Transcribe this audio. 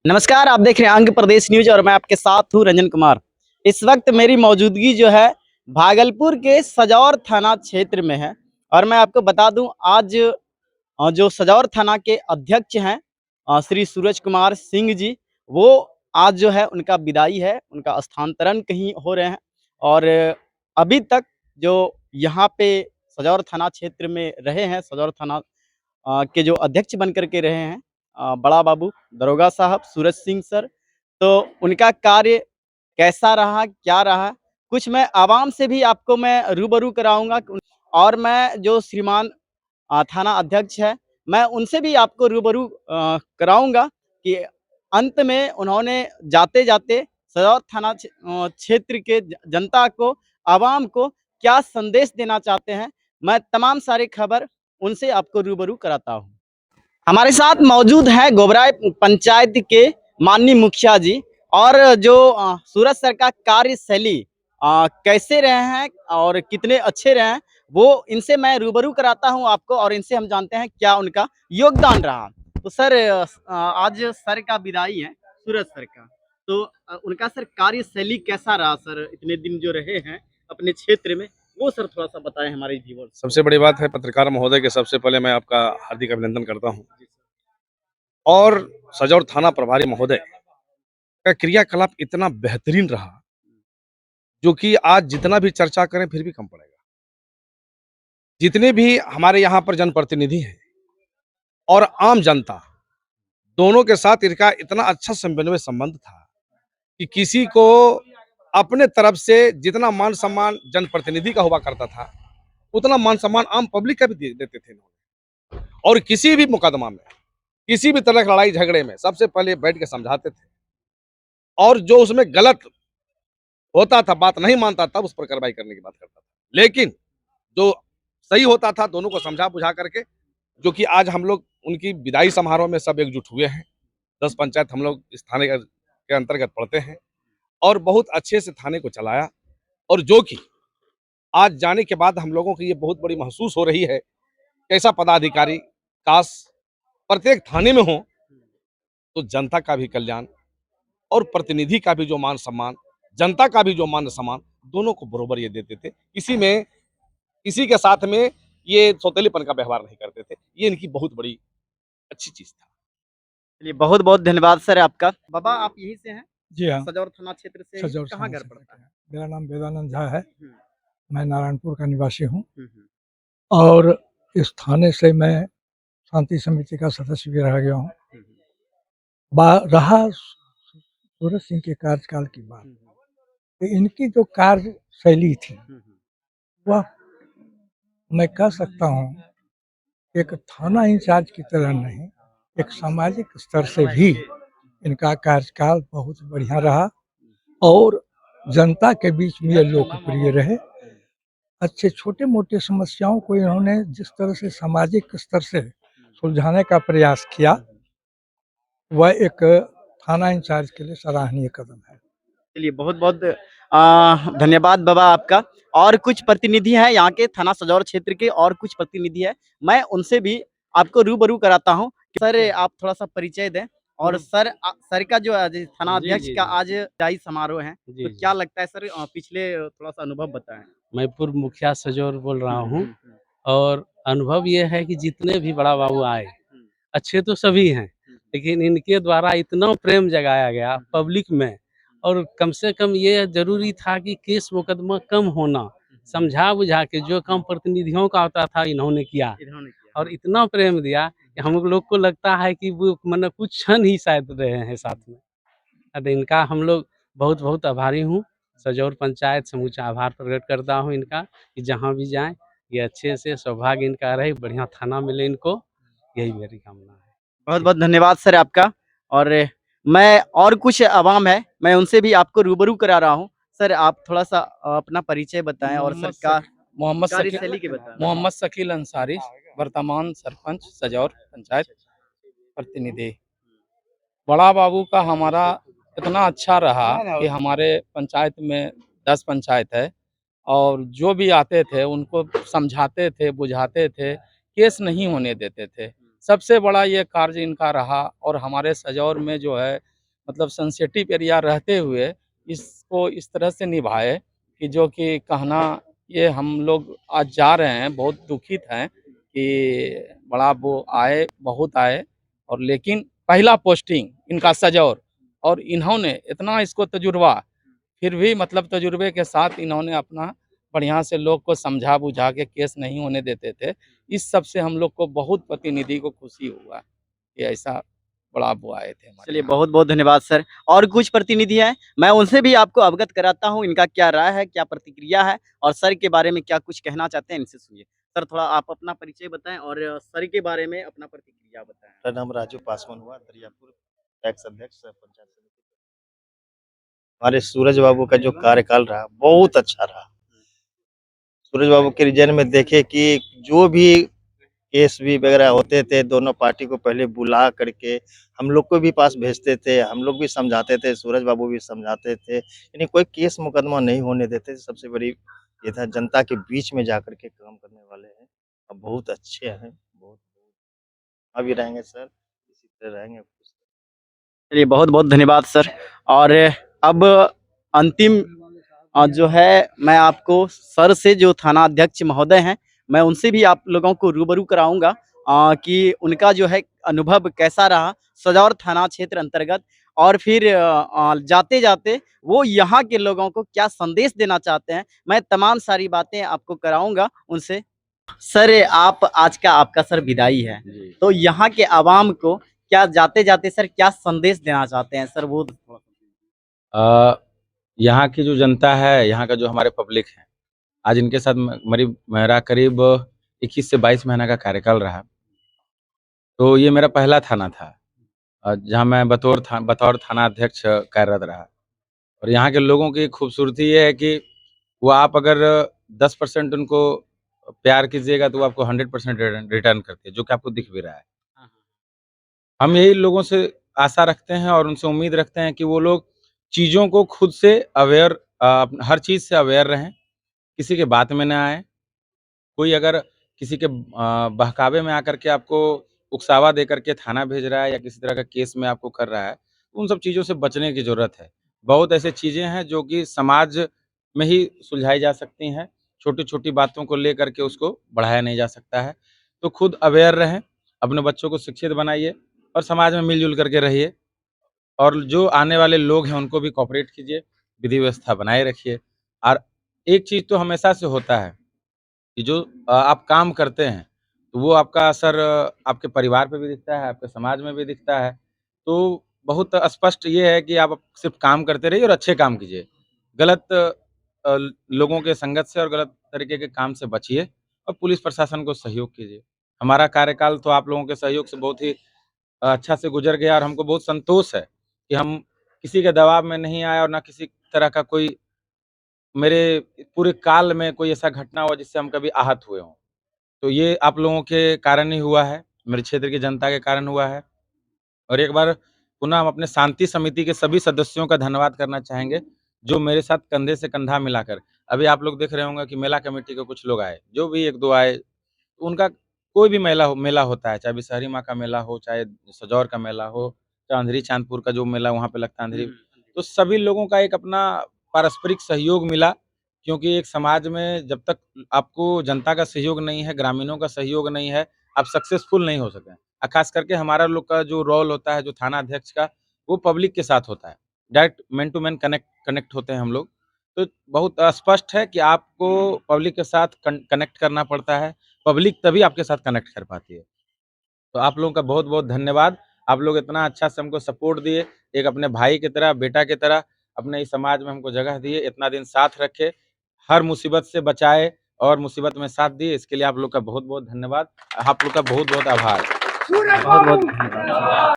नमस्कार, आप देख रहे हैं आंध्र प्रदेश न्यूज और मैं आपके साथ हूं रंजन कुमार। इस वक्त मेरी मौजूदगी जो है भागलपुर के सजौर थाना क्षेत्र में है और मैं आपको बता दूं आज जो सजौर थाना के अध्यक्ष हैं श्री सूरज कुमार सिंह जी, वो आज जो है उनका विदाई है, उनका स्थानांतरण कहीं हो रहे हैं और अभी तक जो यहाँ पे सजौर थाना क्षेत्र में रहे हैं, सजौर थाना के जो अध्यक्ष बन कर के रहे हैं बड़ा बाबू दरोगा साहब सूरज सिंह सर, तो उनका कार्य कैसा रहा, क्या रहा, कुछ मैं आवाम से भी आपको मैं रूबरू कराऊँगा और मैं जो श्रीमान थाना अध्यक्ष है, मैं उनसे भी आपको रूबरू कराऊँगा कि अंत में उन्होंने जाते-जाते सदौर थाना क्षेत्र के जनता को, आवाम को क्या संदेश देना चाहते हैं, मैं तमाम सारी खबर उनसे आपको रूबरू कराता हूँ। हमारे साथ मौजूद हैं गोबराई पंचायत के माननीय मुखिया जी और जो सूरज सर का कार्यशैली कैसे रहे हैं और कितने अच्छे रहे हैं, वो इनसे मैं रूबरू कराता हूं आपको और इनसे हम जानते हैं क्या उनका योगदान रहा। तो सर आज सर का विदाई है सूरज सर का, तो उनका सर कार्यशैली कैसा रहा सर, इतने दिन जो रहे हैं अपने क्षेत्र में, वो सर थोड़ा सा बताएं हमारे व्यूअर्स। सबसे बड़ी बात है पत्रकार महोदय के, सबसे पहले मैं आपका हार्दिक अभिनंदन करता हूं और सजौर थाना प्रभारी महोदय का क्रियाकलाप इतना बेहतरीन रहा जो कि आज जितना भी चर्चा करें फिर भी कम पड़ेगा। जितने भी हमारे यहाँ पर जनप्रतिनिधि हैं और आम जनता, दोनों के साथ इनका इतना अच्छा समन्वय संबंध था कि किसी को अपने तरफ से जितना मान सम्मान जनप्रतिनिधि का हुआ करता था, उतना मान सम्मान आम पब्लिक का भी देते थे। और किसी भी मुकदमा में, किसी भी तरह की लड़ाई झगड़े में सबसे पहले बैठ के समझाते थे और जो उसमें गलत होता था, बात नहीं मानता था, उस पर कार्रवाई करने की बात करता था। लेकिन जो सही होता था दोनों को समझा बुझा करके, जो कि आज हम लोग उनकी विदाई समारोह में सब एकजुट हुए हैं। 10 पंचायत हम लोग इस थाने के अंतर्गत पड़ते हैं और बहुत अच्छे से थाने को चलाया और जो कि आज जाने के बाद हम लोगों को ये बहुत बड़ी महसूस हो रही है कि ऐसा पदाधिकारी काश प्रत्येक थाने में हो तो जनता का भी कल्याण और प्रतिनिधि का भी जो मान सम्मान, जनता का भी जो मान सम्मान, दोनों को बरोबर ये देते थे। किसी के साथ में ये सौतेलेपन का व्यवहार नहीं करते थे। ये इनकी बहुत बड़ी अच्छी चीज था। चलिए बहुत-बहुत धन्यवाद सर आपका। बाबा आप यहीं से हैं? जी हाँ, सजौर थाना क्षेत्र से सजौर कहाँ थाना घर से पड़ता है? मेरा नाम वेदानंद झा है। हुँ, मैं नारायणपुर का निवासी हूँ हुँ, हुँ, और इस थाने से मैं शांति समिति का सदस्य भी रह गया हूँ। हुँ, रहा सूरज सिंह के कार्यकाल की बात, हुँ, तो इनकी जो कार्यशैली थी, हुँ, वह मैं कह सकता हूँ एक थाना इंचार्ज की तरह नहीं, एक सामाजिक स्तर से भी इनका कार्यकाल बहुत बढ़िया रहा और जनता के बीच में ये लोकप्रिय रहे। अच्छे छोटे-मोटे समस्याओं को इन्होंने जिस तरह से सामाजिक स्तर से सुलझाने का प्रयास किया, वह एक थाना इंचार्ज के लिए सराहनीय कदम है। चलिए बहुत-बहुत धन्यवाद बाबा आपका। और कुछ प्रतिनिधि हैं यहाँ के थाना सजौर क्षेत्र के और कुछ प्रतिनिधि हैं, मैं उनसे भी आपको रूबरू कराता हूँ। सर आप थोड़ा-सा परिचय दें और सर सर का जो आज थाना जी, अध्यक्ष जी, का जी। आज विदाई समारोह है, जी, तो जी। क्या लगता है सर पिछले थोड़ा-सा अनुभव बताएँ? मैं पूर्व मुखिया सजौर बोल रहा हुँ, हूँ हुँ, हुँ, और अनुभव ये है कि जितने भी बड़ा बाबू आए, हुँ, अच्छे तो सभी हैं, हुँ, लेकिन इनके द्वारा इतना प्रेम जगाया गया हुँ, पब्लिक में और कम से कम ये ज़रूरी था कि केस मुकदमा कम होना, समझा-बुझा के जो काम प्रतिनिधियों का होता था इन्होंने किया इन्होंने किया, और हाँ। इतना प्रेम दिया कि हम लोग को लगता है कि वो मतलब कुछ क्षण ही शायद रहे हैं साथ में। अब इनका हम लोग बहुत-बहुत आभारी हूँ। सजौर पंचायत समूचा आभार प्रकट करता हूँ इनका कि जहाँ भी जाएँ, ये अच्छे से सौभाग्य इनका रहे, बढ़िया थाना मिले इनको, यही मेरी कामना है। जी। बहुत-बहुत धन्यवाद सर आपका और मैं और कुछ अवाम है, मैं उनसे भी आपको रूबरू करा रहा हूँ। सर आप थोड़ा-सा अपना परिचय बताएँ और सर का कार्यशैली के बताएँ। मोहम्मद शकील अंसारी, वर्तमान सरपंच सजौर पंचायत प्रतिनिधि। बड़ा बाबू का हमारा इतना अच्छा रहा कि हमारे पंचायत में 10 पंचायत है और जो भी आते थे उनको समझाते थे, बुझाते थे, केस नहीं होने देते थे। सबसे बड़ा ये कार्य इनका रहा और हमारे सजौर में जो है मतलब सेंसिटिव एरिया रहते हुए इसको इस तरह से निभाए कि जो कि कहना ये हम लोग आज जा रहे हैं, बहुत दुखित हैं कि बड़ा वो आए, बहुत आए और लेकिन पहला पोस्टिंग इनका सजौर और इन्होंने इतना इसको तजुर्बा, फिर भी मतलब तजुर्बे के साथ इन्होंने अपना बढ़िया से लोग को समझा बुझा के केस नहीं होने देते थे। इस सब से हम लोग को बहुत प्रतिनिधि को खुशी हुआ कि ऐसा बड़ा वो आए थे हमारे चलिए यहाँ। बहुत बहुत धन्यवाद सर। और कुछ प्रतिनिधि हैं, मैं उनसे भी आपको अवगत कराता हूँ, इनका क्या राय है, क्या प्रतिक्रिया है और सर के बारे में क्या कुछ कहना चाहते हैं, इनसे सुनिए। सर थोड़ा आप अपना परिचय बताएं और सर के बारे में अपना प्रतिक्रिया बताएं। मेरा नाम राजू पासवान हुआ, दरियापुर टैक्स अध्यक्ष पंचायत समिति। हमारे सूरज बाबू का जो कार्यकाल रहा बहुत अच्छा रहा। सूरज बाबू के रीजन में देखे कि जो भी केस भी वगैरह होते थे, दोनों पार्टी को पहले बुला करके हम लोग को भी पास भेजते थे, हम लोग भी समझाते थे, सूरज बाबू भी समझाते थे, यानी कोई केस मुकदमा नहीं होने देते थे। सबसे बड़ी ये था, जनता के बीच में जाकर के काम करने वाले हैं और बहुत अच्छे हैं। बहुत अभी रहेंगे सर, इसी तरह रहेंगे। चलिए बहुत बहुत धन्यवाद सर। और अब अंतिम जो है, मैं आपको सर से जो थाना अध्यक्ष महोदय हैं, मैं उनसे भी आप लोगों को रूबरू कराऊंगा कि उनका जो है अनुभव कैसा रहा सजौर थाना क्षेत्र अंतर्गत, और फिर जाते जाते वो यहाँ के लोगों को क्या संदेश देना चाहते हैं, मैं तमाम सारी बातें आपको कराऊंगा उनसे। सर आप आज का आपका सर विदाई है, तो यहाँ के आवाम को क्या जाते जाते सर क्या संदेश देना चाहते हैं सर, वो यहाँ की जो जनता है, यहाँ का जो हमारे पब्लिक है, आज इनके साथ मेरा करीब 21 से 22 महीना का कार्यकाल रहा। तो ये मेरा पहला थाना था जहाँ मैं बतौर थाना अध्यक्ष कार्यरत रहा। और यहाँ के लोगों की खूबसूरती ये है कि वो आप अगर 10% उनको प्यार कीजिएगा तो वो आपको 100% रिटर्न करते हैं, जो कि आपको दिख भी रहा है। हम यही लोगों से आशा रखते हैं और उनसे उम्मीद रखते हैं कि वो लोग चीज़ों को खुद से अवेयर हर चीज़ से अवेयर रहें, किसी के बात में ना आएँ। कोई अगर किसी के बहकावे में आकर के आपको उकसावा दे करके थाना भेज रहा है या किसी तरह का केस में आपको कर रहा है, उन सब चीज़ों से बचने की ज़रूरत है। बहुत ऐसी चीज़ें हैं जो कि समाज में ही सुलझाई जा सकती हैं, छोटी-छोटी बातों को लेकर के उसको बढ़ाया नहीं जा सकता है। तो खुद अवेयर रहें, अपने बच्चों को शिक्षित बनाइए और समाज में मिल-जुल करके रहिए। और जो आने वाले लोग हैं उनको भी कोऑपरेट कीजिए, विधि व्यवस्था बनाए रखिए। और एक चीज़ तो हमेशा से होता है कि जो आप काम करते हैं, तो वो आपका असर आपके परिवार पे भी दिखता है, आपके समाज में भी दिखता है। तो बहुत स्पष्ट ये है कि आप सिर्फ़ काम करते रहिए और अच्छे काम कीजिए। गलत लोगों के संगत से और गलत तरीके के काम से बचिए और पुलिस प्रशासन को सहयोग कीजिए। हमारा कार्यकाल तो आप लोगों के सहयोग से बहुत ही अच्छा से गुज़र गया और हमको बहुत संतोष है कि हम किसी के दबाव में नहीं आए और ना किसी तरह का कोई मेरे पूरे काल में कोई ऐसा घटना हुआ जिससे हम कभी आहत हुए हों। तो ये आप लोगों के कारण ही हुआ है, मेरे क्षेत्र की जनता के कारण हुआ है। और एक बार पुनः हम अपने शांति समिति के सभी सदस्यों का धन्यवाद करना चाहेंगे, जो मेरे साथ कंधे से कंधा मिलाकर अभी आप लोग देख रहे होंगे कि मेला कमेटी के कुछ लोग आए, जो भी 1-2 आए, उनका कोई भी मेला होता है, चाहे बिसहरी माँ का मेला हो, चाहे सजौर का मेला हो, चाहे अंधेरी चाँदपुर का जो मेला वहाँ पे लगता है अंधेरी, तो सभी लोगों का एक अपना पारस्परिक सहयोग मिला, क्योंकि एक समाज में जब तक आपको जनता का सहयोग नहीं है, ग्रामीणों का सहयोग नहीं है, आप सक्सेसफुल नहीं हो सकते हैं। ख़ास करके हमारा लोग का जो रोल होता है, जो थाना अध्यक्ष का, वो पब्लिक के साथ होता है। Direct man to man connect होते हैं हम लोग। तो बहुत स्पष्ट है कि आपको पब्लिक के साथ कनेक्ट करना पड़ता है, पब्लिक तभी आपके साथ कनेक्ट कर पाती है। तो आप लोगों का बहुत-बहुत धन्यवाद। आप लोग इतना अच्छा से हमको सपोर्ट दिए, एक अपने भाई की तरह, बेटा की तरह अपने इस समाज में हमको जगह दिए, इतना दिन साथ रखे, हर मुसीबत से बचाए और मुसीबत में साथ दिए, इसके लिए आप लोग का बहुत-बहुत धन्यवाद। आप लोग का बहुत-बहुत आभार। बहुत बहुत धन्यवाद।